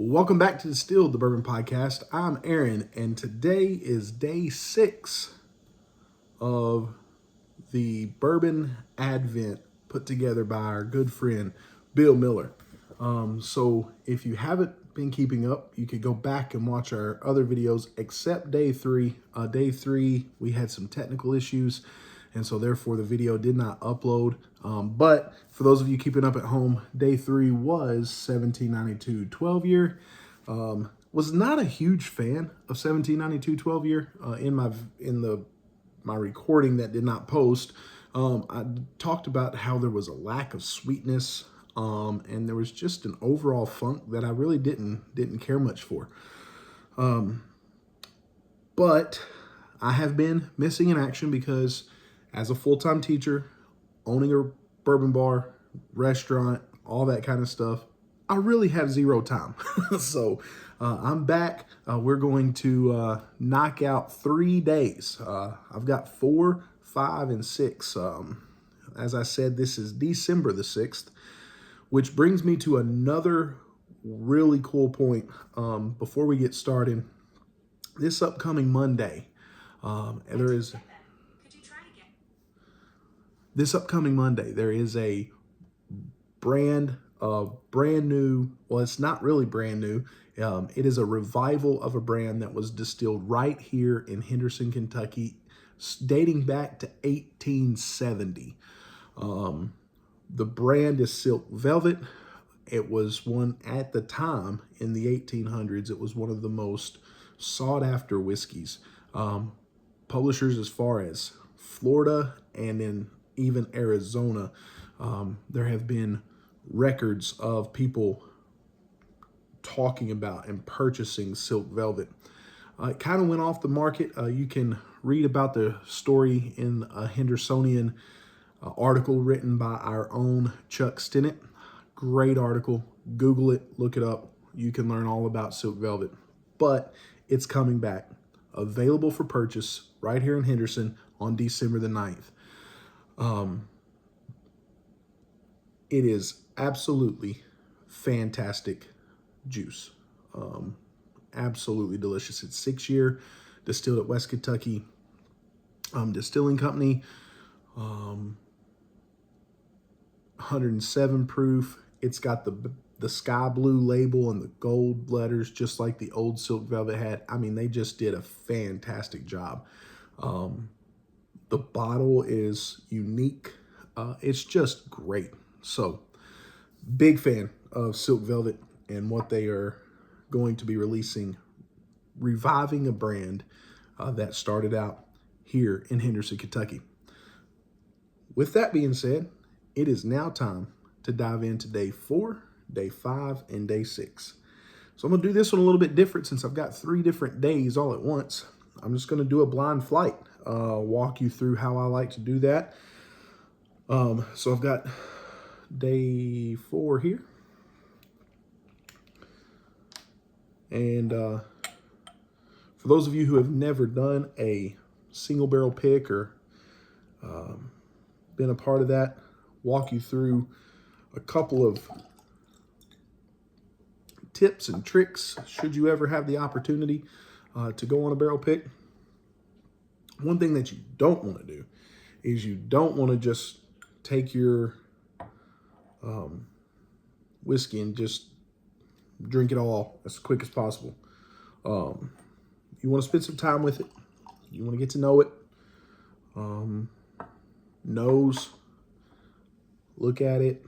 Welcome back to the Bourbon Podcast. I'm Aaron, and today is day 6 of the Bourbon Advent put together by our good friend Bill Miller. So if you haven't been keeping up, you could go back and watch our other videos except day 3. Day 3, we had some technical issues, and so therefore the video did not upload. But for those of you keeping up at home, day 3 was 1792 12 year. Was not a huge fan of 1792 12 year in my recording that did not post. I talked about how there was a lack of sweetness, and there was just an overall funk that I really didn't care much for. But I have been missing in action because as a full-time teacher, owning a bourbon bar, restaurant, all that kind of stuff, I really have zero time. So I'm back. We're going to knock out 3 days. I've got 4, 5, and 6. As I said, this is December the 6th, which brings me to another really cool point before we get started. This upcoming Monday, this upcoming Monday, there is a brand new, well, it's not really brand new. It is a revival of a brand that was distilled right here in Henderson, Kentucky, dating back to 1870. The brand is Silk Velvet. It was one at the time in the 1800s. It was one of the most sought after whiskeys. Publishers as far as Florida and then even Arizona, there have been records of people talking about and purchasing Silk Velvet. It kind of went off the market. You can read about the story in a Hendersonian article written by our own Chuck Stinnett. Great article. Google it, look it up. You can learn all about Silk Velvet. But it's coming back. Available for purchase right here in Henderson on December the 9th. It is absolutely fantastic juice. Absolutely delicious. It's 6 year, distilled at West Kentucky Distilling Company. 107 proof. It's got the sky blue label and the gold letters, just like the old Silk Velvet had. I mean, they just did a fantastic job. The bottle is unique. It's just great. So, big fan of Silk Velvet and what they are going to be releasing, reviving a brand that started out here in Henderson, Kentucky. With that being said, it is now time to dive into day 4, day 5, and day 6. So I'm going to do this one a little bit different since I've got 3 different days all at once. I'm just going to do a blind flight, walk you through how I like to do that. So I've got day 4 here. And for those of you who have never done a single barrel pick or been a part of that, walk you through a couple of tips and tricks should you ever have the opportunity to go on a barrel pick. One thing that you don't want to do is you don't want to just take your whiskey and just drink it all as quick as possible. You want to spend some time with it. You want to get to know it. Nose, look at it.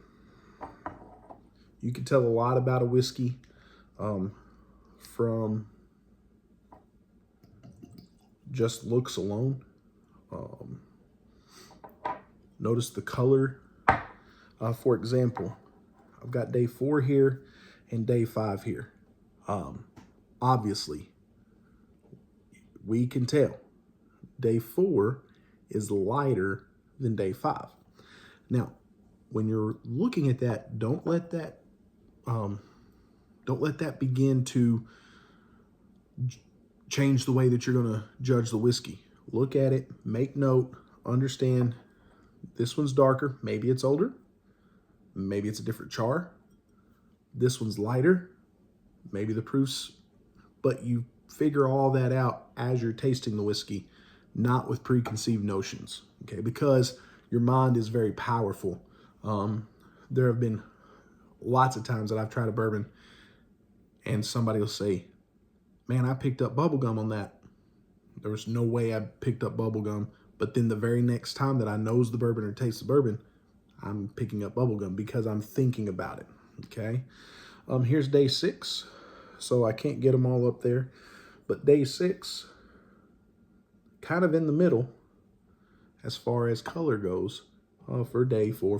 You can tell a lot about a whiskey from just looks alone. Notice the color. For example, I've got day 4 here and day 5 here. Obviously, we can tell day 4 is lighter than day 5. Now, when you're looking at that, don't let that begin to change the way that you're going to judge the whiskey. Look at it, make note, understand this one's darker. Maybe it's older. Maybe it's a different char. This one's lighter. maybe the proofs, but you figure all that out as you're tasting the whiskey, not with preconceived notions, okay? Because your mind is very powerful. There have been lots of times that I've tried a bourbon and somebody will say, man, I picked up bubblegum on that. There was no way I picked up bubblegum. But then the very next time that I nose the bourbon or taste the bourbon, I'm picking up bubblegum because I'm thinking about it, okay? Here's day 6. So I can't get them all up there. But day 6, kind of in the middle as far as color goes for day 4 or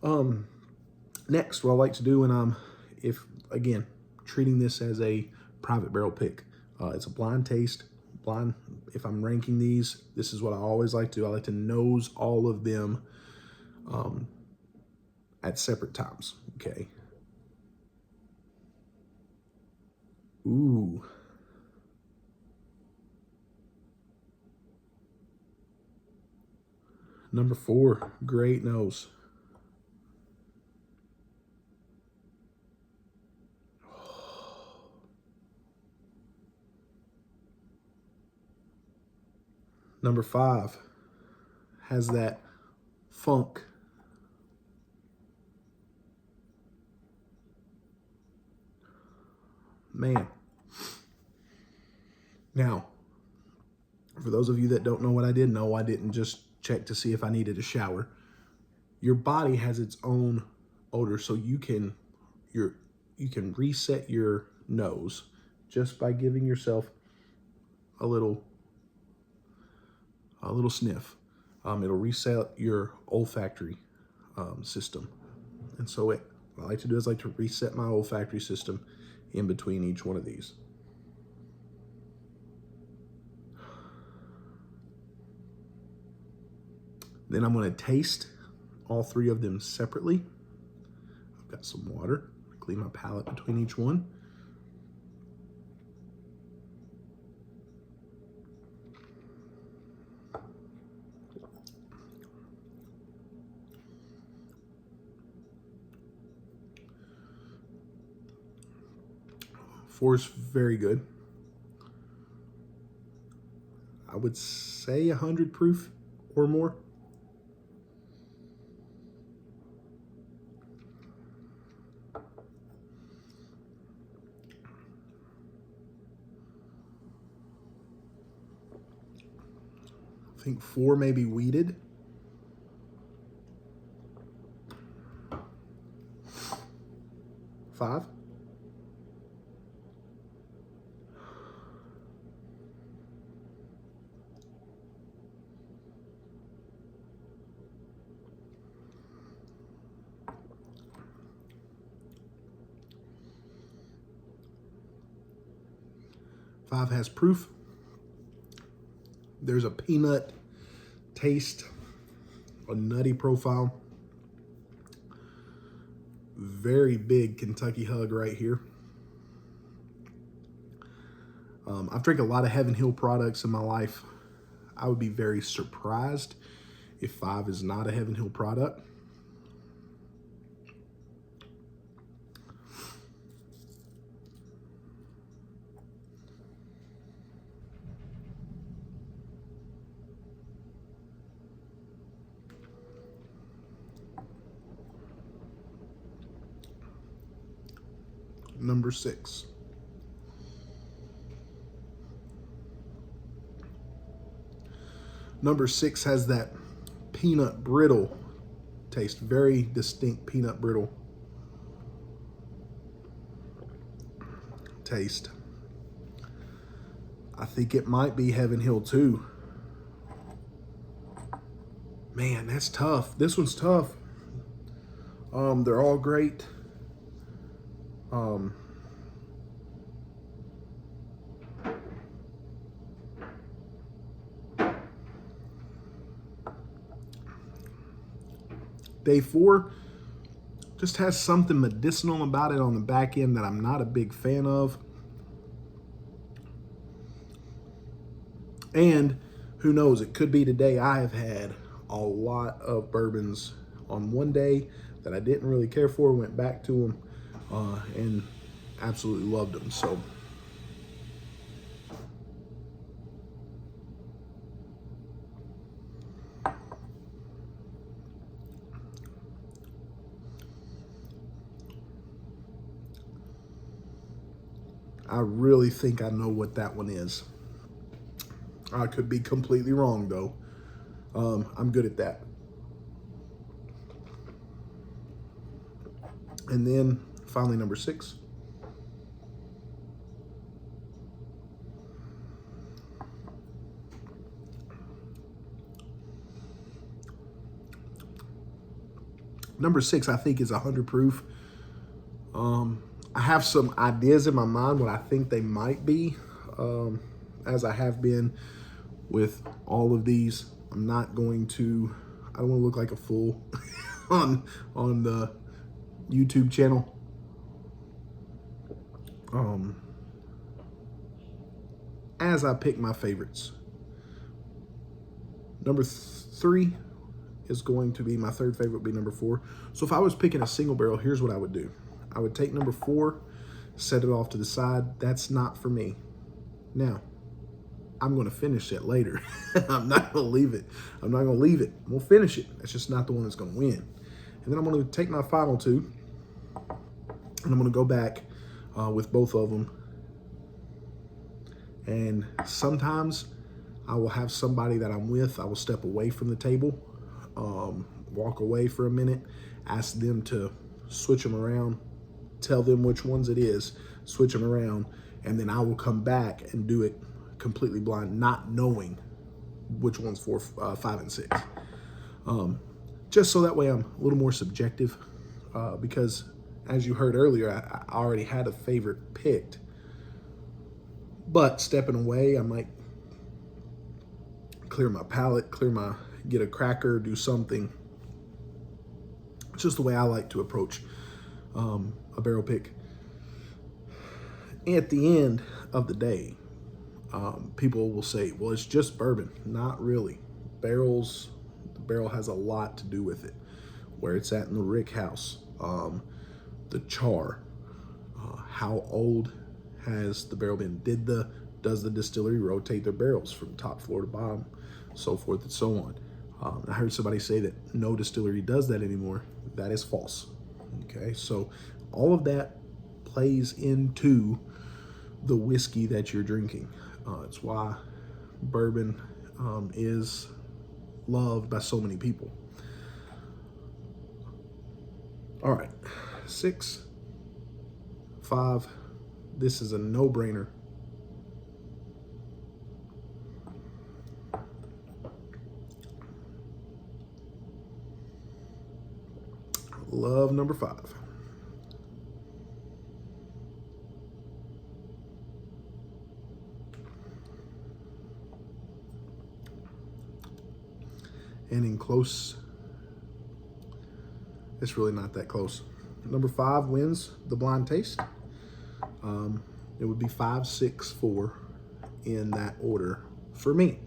5. Next, what I like to do when I'm, again, treating this as a private barrel pick, it's a blind taste. If I'm ranking these, this is what I always like to do. I like to nose all of them at separate times, okay? Ooh. Number 4, great nose. Number 5 has that funk. Man. Now, for those of you that don't know what I did, no, I didn't just check to see if I needed a shower. Your body has its own odor, so you can reset your nose just by giving yourself a little sniff. It'll reset your olfactory system. And so what I like to do is I like to reset my olfactory system in between each one of these. Then I'm going to taste all 3 of them separately. I've got some water. Clean my palate between each one. Four is very good. I would say 100 proof or more. I think 4 may be weeded. 5. Five has proof. There's a peanut taste, a nutty profile. Very big Kentucky hug right here. I've drank a lot of Heaven Hill products in my life. I would be very surprised if 5 is not a Heaven Hill product. Number 6. Number 6 has that peanut brittle taste, very distinct peanut brittle taste. I think it might be Heaven Hill too. Man, that's tough. This one's tough. They're all great. Day 4 just has something medicinal about it on the back end that I'm not a big fan of. And who knows, it could be today. I have had a lot of bourbons on one day that I didn't really care for, went back to them, and Absolutely loved them. So I really think I know what that one is. I could be completely wrong though. I'm good at that. And then finally, number 6. Number 6, I think, is 100 proof. I have some ideas in my mind what I think they might be, as I have been with all of these. I'm not going to, I don't want to look like a fool on the YouTube channel. As I pick my favorites. Number 3 is going to be, my third favorite would be number 4. So if I was picking a single barrel, here's what I would do. I would take number 4, set it off to the side. That's not for me. Now, I'm going to finish it later. I'm not going to leave it. I'm not going to leave it. I'm going to finish it. That's just not the one that's going to win. And then I'm going to take my final 2, and I'm going to go back with both of them. And sometimes I will have somebody that I'm with, I will step away from the table, walk away for a minute, ask them to switch them around, tell them which ones it is, switch them around, and then I will come back and do it completely blind, not knowing which one's 4, 5, and 6. Just so that way I'm a little more subjective, because as you heard earlier, I already had a favorite picked. But stepping away, I might clear my palate, get a cracker, do something. It's just the way I like to approach a barrel pick. At the end of the day, people will say, well, it's just bourbon. Not really. The barrel has a lot to do with it. Where it's at in the rick house, the char, how old has the barrel been? Does the distillery rotate their barrels from top floor to bottom, so forth and so on? I heard somebody say that no distillery does that anymore. That is false. Okay, so all of that plays into the whiskey that you're drinking. It's why bourbon is loved by so many people. All right, 6, 5. This is a no-brainer. Love number 5. And in close, it's really not that close. Number 5 wins the blind taste. It would be 5, 6, 4 in that order for me.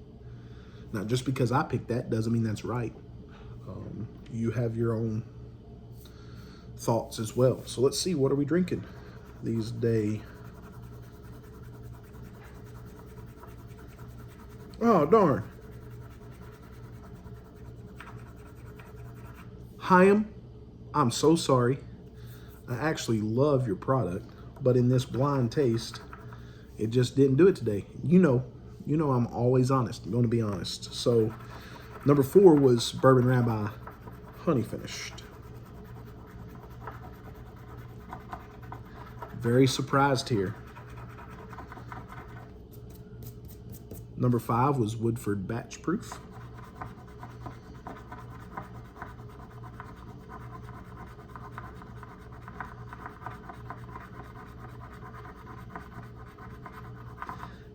Now, just because I picked that doesn't mean that's right. You have your own thoughts as well. So let's see, what are we drinking these days? Oh, darn. Chaim, I'm so sorry. I actually love your product, but in this blind taste, it just didn't do it today. You know I'm always honest. I'm going to be honest. So number 4 was Bourbon Rabbi Honey Finished. Very surprised here. Number 5 was Woodford Batch Proof.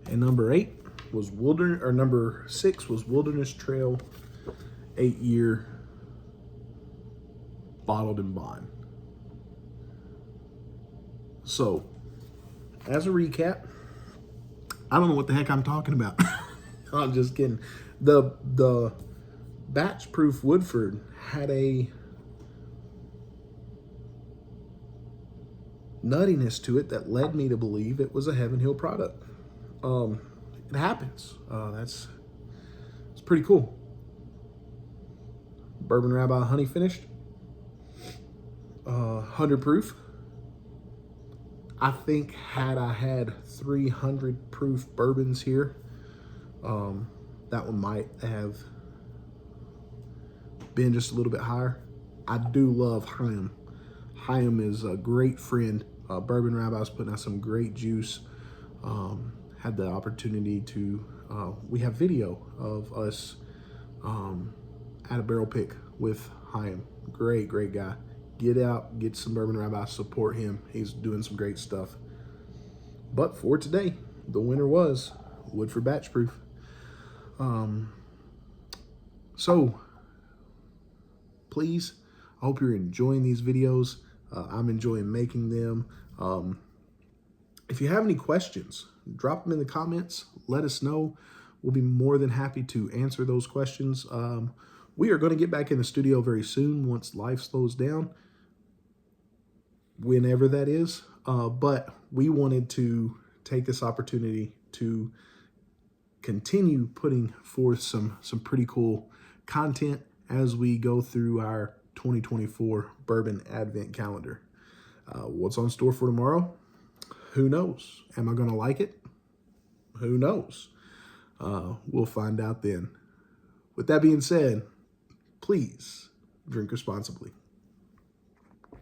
And number 6 was Wilderness Trail 8-year bottled in bond. So, as a recap, I don't know what the heck I'm talking about. I'm just kidding. The batch proof Woodford had a nuttiness to it that led me to believe it was a Heaven Hill product. It happens. It's pretty cool. Bourbon Rabbi honey finished. 100 proof. I think had I had 300 proof bourbons here, that one might have been just a little bit higher. I do love Chaim. Chaim is a great friend. Bourbon Rabbi's putting out some great juice. Had the opportunity to, we have video of us at a barrel pick with Chaim. Great guy. Get out, get some Bourbon Rabbi, support him. He's doing some great stuff. But for today, the winner was Woodford Batch Proof. So, please, I hope you're enjoying these videos. I'm enjoying making them. If you have any questions, drop them in the comments. Let us know. We'll be more than happy to answer those questions. We are going to get back in the studio very soon once life slows down, whenever that is. But we wanted to take this opportunity to continue putting forth some pretty cool content as we go through our 2024 Bourbon Advent Calendar. What's on store for tomorrow? Who knows? Am I going to like it? Who knows? We'll find out then. With that being said, please drink responsibly.